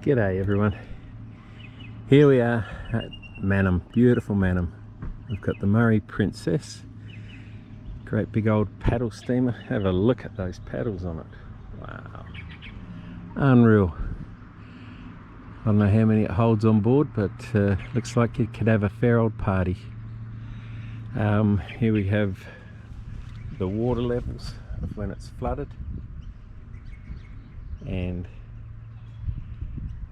G'day everyone. Here we are at Mannum, beautiful Mannum. We've got the Murray Princess, great big old paddle steamer. Have a look at those paddles on it. Wow, unreal. I don't know how many it holds on board, but looks like it could have a fair old party. Here we have the water levels of when it's flooded, and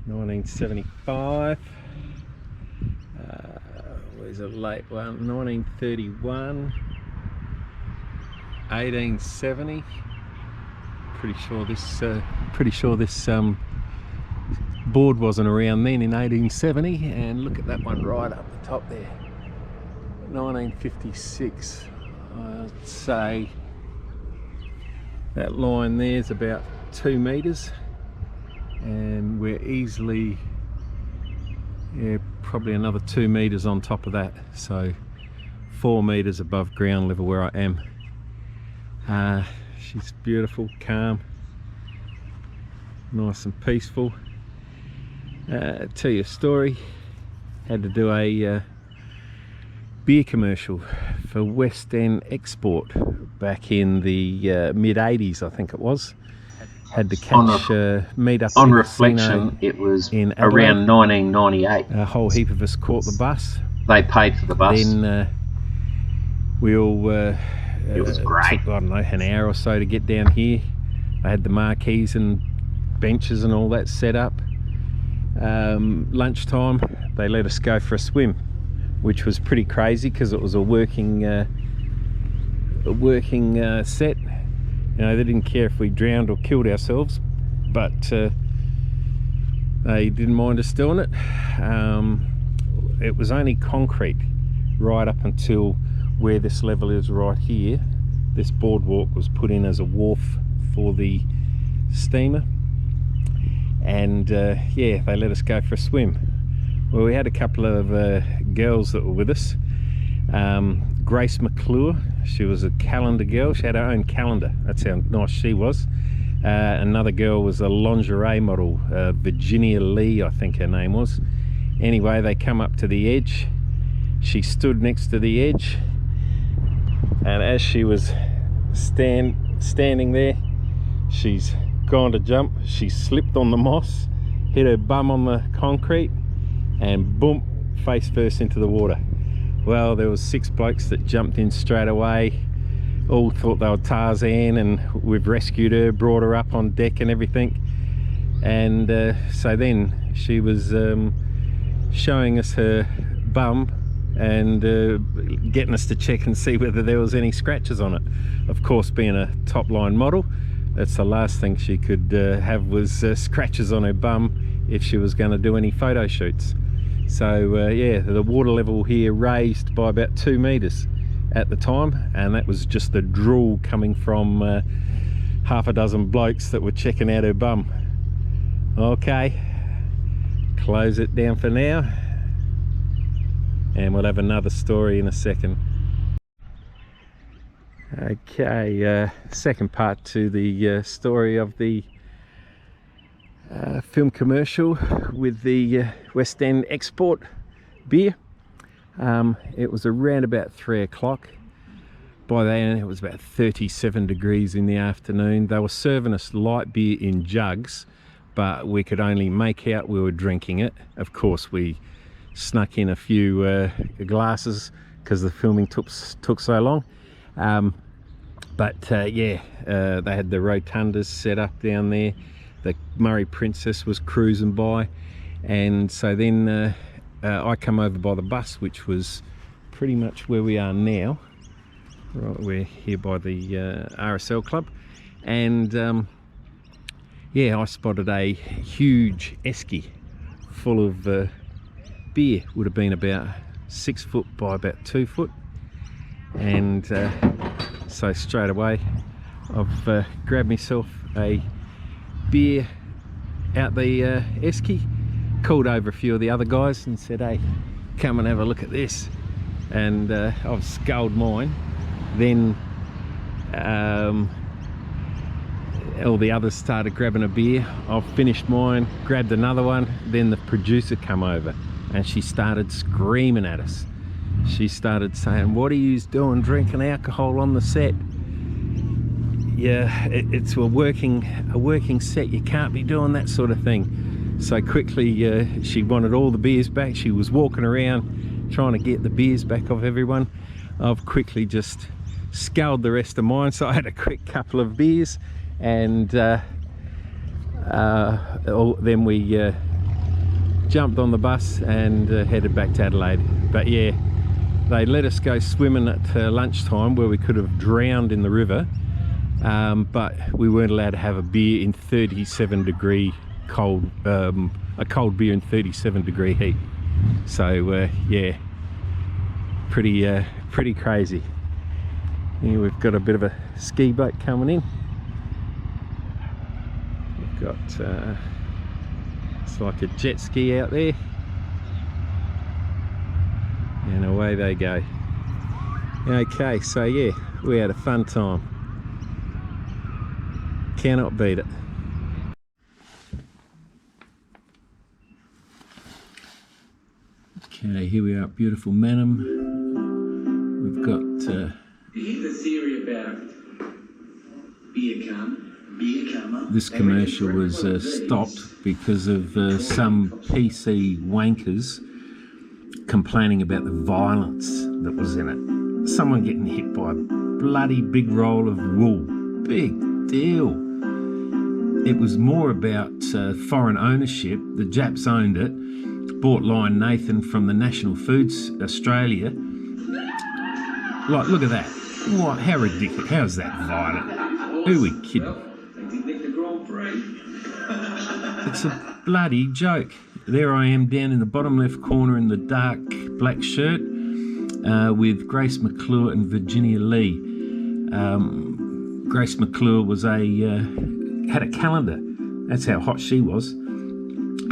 1975, where's a late one, 1931, 1870, pretty sure this board wasn't around then in 1870, and look at that one right up the top there, 1956. I'd say that line there's about 2 meters, and we're easily, yeah, probably another 2 meters on top of that, so 4 meters above ground level where I am. She's beautiful, calm, nice and peaceful. Tell you a story. Had to do a beer commercial for West End Export back in the mid 80s, I think it was. Had to catch meet up on reflection, it was in around 1998. A whole heap of us caught the bus. They paid for the bus. Then we all it was great. Took, I don't know, an hour or so to get down here. They had the marquees and benches and all that set up. Lunchtime they let us go for a swim, which was pretty crazy because it was a working set. You know, they didn't care if we drowned or killed ourselves, but they didn't mind us doing it. It was only concrete right up until where this level is right here. This boardwalk was put in as a wharf for the steamer, and yeah, they let us go for a swim. Well, we had a couple of girls that were with us. Grace McClure, she was a calendar girl, she had her own calendar, that's how nice she was. Another girl was a lingerie model, Virginia Lee I think her name was. Anyway, they come up to the edge, she stood next to the edge, and as she was standing there, she's gone to jump, she slipped on the moss, hit her bum on the concrete, and boom, face first into the water. Well, there was 6 blokes that jumped in straight away, all thought they were Tarzan, and we've rescued her, brought her up on deck and everything. And so then she was showing us her bum and getting us to check and see whether there was any scratches on it. Of course, being a top line model, that's the last thing she could have was scratches on her bum if she was going to do any photo shoots. So yeah, the water level here raised by about 2 meters at the time, and that was just the drool coming from half a dozen blokes that were checking out her bum. Okay, close it down for now, and we'll have another story in a second. Okay, second part to the story of the film commercial with the West End Export beer. It was around about 3 o'clock. By then it was about 37 degrees in the afternoon. They were serving us light beer in jugs, but we could only make out we were drinking it. Of course, we snuck in a few glasses because the filming took so long. But yeah, they had the rotundas set up down there. The Murray Princess was cruising by, and so then I come over by the bus, which was pretty much where we are now. Right, we're here by the RSL club, and yeah, I spotted a huge esky full of beer. Would have been about 6 foot by about 2 foot, and so straight away I've grabbed myself a beer out the esky, called over a few of the other guys and said, hey, come and have a look at this, and I've sculled mine. Then all the others started grabbing a beer. I've finished mine, grabbed another one. Then the producer come over and she started screaming at us. She started saying, "What are you doing drinking alcohol on the set? Yeah, it's a working set. You can't be doing that sort of thing." So quickly she wanted all the beers back. She was walking around trying to get the beers back off everyone. I've quickly just sculled the rest of mine, so I had a quick couple of beers, and then we jumped on the bus and headed back to Adelaide. But yeah, they let us go swimming at lunchtime, where we could have drowned in the river, but we weren't allowed to have a beer in 37 degree cold, a cold beer in 37 degree heat. So yeah, pretty crazy. Here we've got a bit of a ski boat coming in. We've got it's like a jet ski out there, and away they go. Okay, so yeah, we had a fun time. Cannot beat it. Okay, here we are at beautiful Mannum. We've got You hear the theory about beer karma? This commercial was stopped because of some PC wankers complaining about the violence that was in it. Someone getting hit by a bloody big roll of wool. Big deal. It was more about foreign ownership. The Japs owned it, bought Lion Nathan from the National Foods Australia. Like, look at that. What? How ridiculous. How's that violent? Who are we kidding? It's a bloody joke. There I am down in the bottom left corner in the dark black shirt with Grace McClure and Virginia Lee. Grace McClure was had a calendar. That's how hot she was.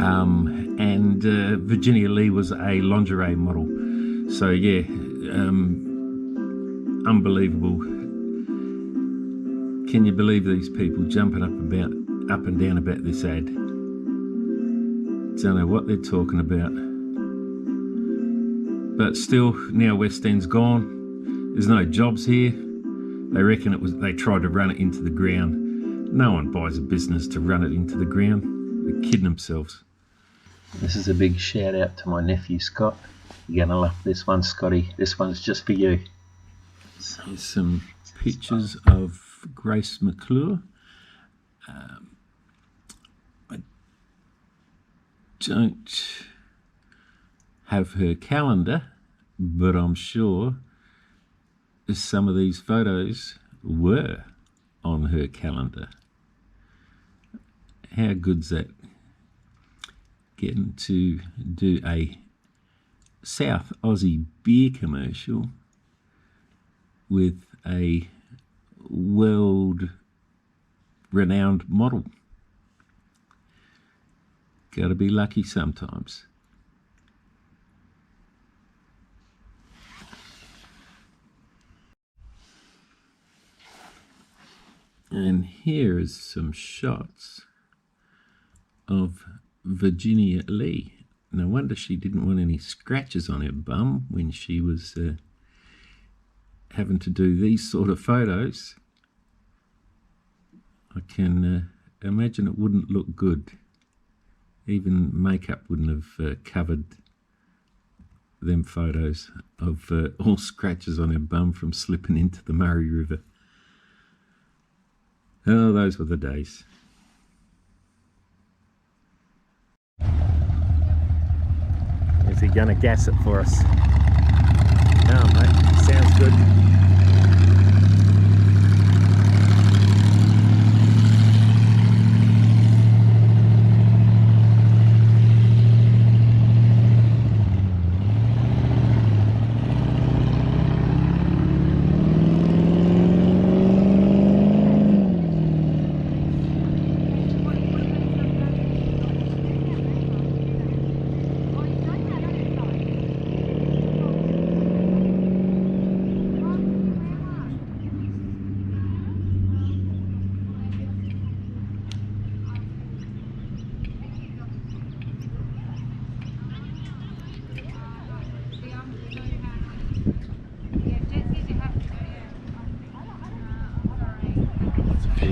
And Virginia Lee was a lingerie model. So yeah, unbelievable. Can you believe these people jumping up and down about this ad? Don't know what they're talking about. But still, now West End's gone. There's no jobs here. They reckon they tried to run it into the ground. No one buys a business to run it into the ground. They're kidding themselves. This is a big shout out to my nephew Scott. You're gonna love this one, Scotty. This one's just for you. Here's some pictures of Grace McClure. I don't have her calendar, but I'm sure some of these photos were on her calendar. How good's that? Getting to do a South Aussie beer commercial with a world-renowned model. Gotta be lucky sometimes. And here is some shots of Virginia Lee. No wonder she didn't want any scratches on her bum when she was having to do these sort of photos. I can imagine it wouldn't look good. Even makeup wouldn't have covered them photos of all scratches on her bum from slipping into the Murray River. Oh, those were the days. Is he gonna gas it for us? No, mate, sounds good.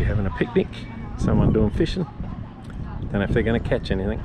having a picnic, someone doing fishing. Don't know if they're going to catch anything.